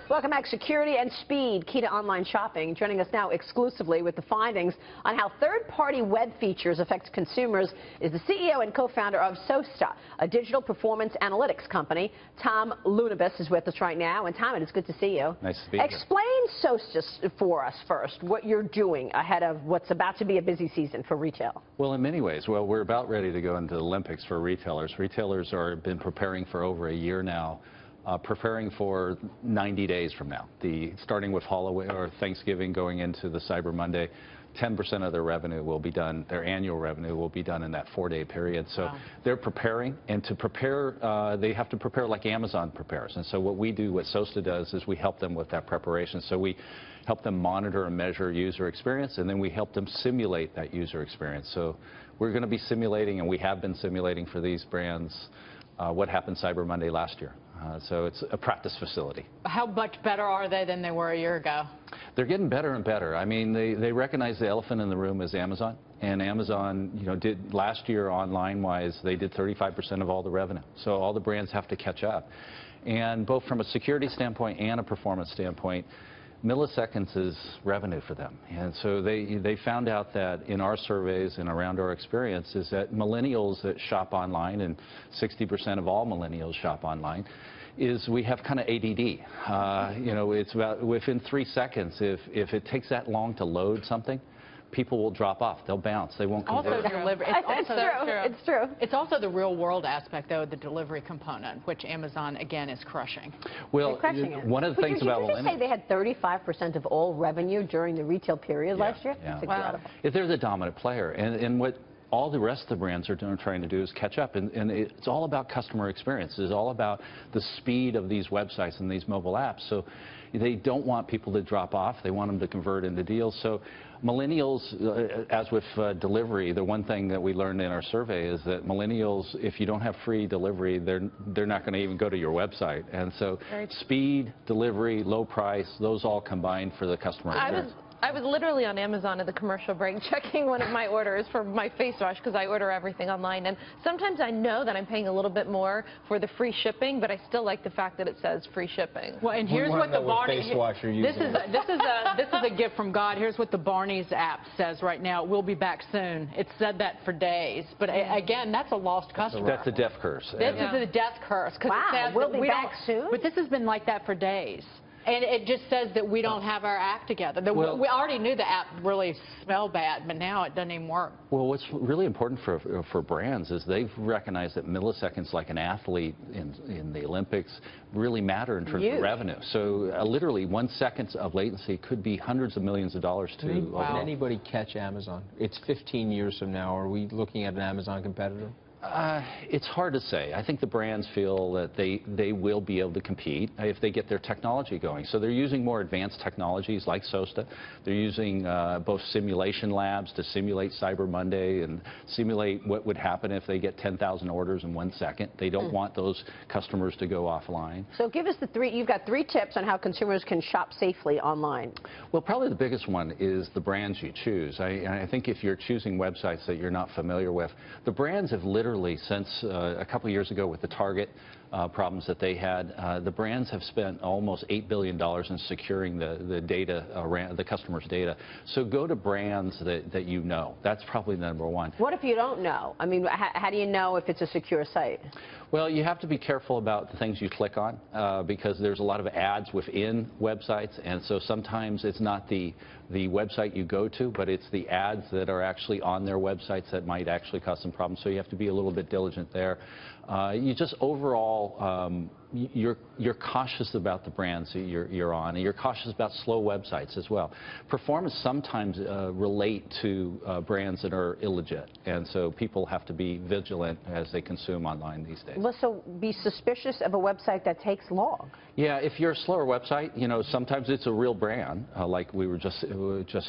Welcome back. Security and speed, key to online shopping. Joining us now exclusively with the findings on how third-party web features affect consumers is the CEO and co-founder of SOASTA, a digital performance analytics company. Tom Lunabus is with us right now. And Tom, it is good to see you. Nice to be here. Explain SOASTA for us first, what you're doing ahead of what's about to be a busy season for retail. Well, in many ways. Well, we're about ready to go into the Olympics for retailers. Retailers have been preparing for over a year now. Preparing for 90 days from now, starting with Halloween or Thanksgiving going into the Cyber Monday, 10% of their revenue will be done, their annual revenue will be done in that 4-day period. So they're preparing, and to prepare, they have to prepare like Amazon prepares. And so what we do, what SOASTA does, is we help them with that preparation. So we help them monitor and measure user experience, and then we help them simulate that user experience. So we're going to be simulating, and we have been simulating for these brands what happened Cyber Monday last year. So it's a practice facility. How much better are they than they were a year ago? They're getting better and better. I mean, they recognize the elephant in the room is Amazon. And Amazon, did last year online-wise, they did 35% of all the revenue. So all the brands have to catch up. And both from a security standpoint and a performance standpoint, milliseconds is revenue for them. And so they found out that in our surveys and around our experience is that millennials that shop online, and 60% of all millennials shop online, is we have kind of ADD. It's about within 3 seconds, if it takes that long to load something, people will drop off. They'll bounce. They won't convert. Also delivery. It's true. It's also the real world aspect, though, the delivery component, which Amazon, again, is crushing. Well, one of the things about Did you say they had 35% of all revenue during the retail period last year? Yeah. That's incredible. They're the dominant player. And what all the rest of the brands are trying to do is catch up. And it's all about customer experience. It's all about the speed of these websites and these mobile apps. So they don't want people to drop off. They want them to convert into deals. So millennials, as with delivery, the one thing that we learned in our survey is that millennials, if you don't have free delivery, they're not going to even go to your website. And so speed, delivery, low price, those all combine for the customer experience. I was literally on Amazon at the commercial break checking one of my orders for my face wash because I order everything online, and sometimes I know that I'm paying a little bit more for the free shipping, but I still like the fact that it says free shipping. Well, and here's what the Barney's face wash you're using. This is a gift from God. Here's what the Barney's app says right now. We'll be back soon. It said that for days, but again, that's a lost customer. That's a death curse. This is a death curse. Wow, it says we'll be back soon? But this has been like that for days. And it just says that we don't have our act together. We already knew the app really smelled bad, but now it doesn't even work. Well, what's really important for brands is they've recognized that milliseconds, like an athlete in the Olympics, really matter in terms of revenue. So literally 1 second of latency could be hundreds of millions of dollars to. Can anybody catch Amazon? It's 15 years from now. Are we looking at an Amazon competitor? It's hard to say. I think the brands feel that they will be able to compete if they get their technology going. So they're using more advanced technologies like SOASTA. They're using both simulation labs to simulate Cyber Monday and simulate what would happen if they get 10,000 orders in 1 second. They don't want those customers to go offline. So give us you've got 3 tips on how consumers can shop safely online. Well, probably the biggest one is the brands you choose. I think if you're choosing websites that you're not familiar with, the brands have literally, since a couple of years ago with the Target problems that they had, the brands have spent almost $8 billion in securing the data around the customer's data. So go to brands that you know. That's probably number one. What if you don't know? I mean, how do you know if it's a secure site? Well, you have to be careful about the things you click on because there's a lot of ads within websites, and so sometimes it's not the website you go to, but it's the ads that are actually on their websites that might actually cause some problems. So you have to be a little bit diligent there. You just overall, you're cautious about the brands that you're on, and you're cautious about slow websites as well. Performance sometimes relate to brands that are illegit, and so people have to be vigilant as they consume online these days. Well, so be suspicious of a website that takes long. Yeah, if you're a slower website, sometimes it's a real brand, like we were just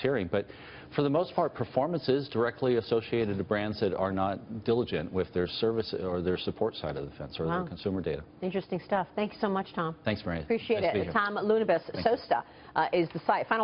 hearing, but for the most part, performance is directly associated to brands that are not diligent with their service or their support side of the fence or their consumer data. Interesting stuff. Thank you so much, Tom. Thanks, Maria. Appreciate it. Tom Lunabus, SOASTA is the site. Final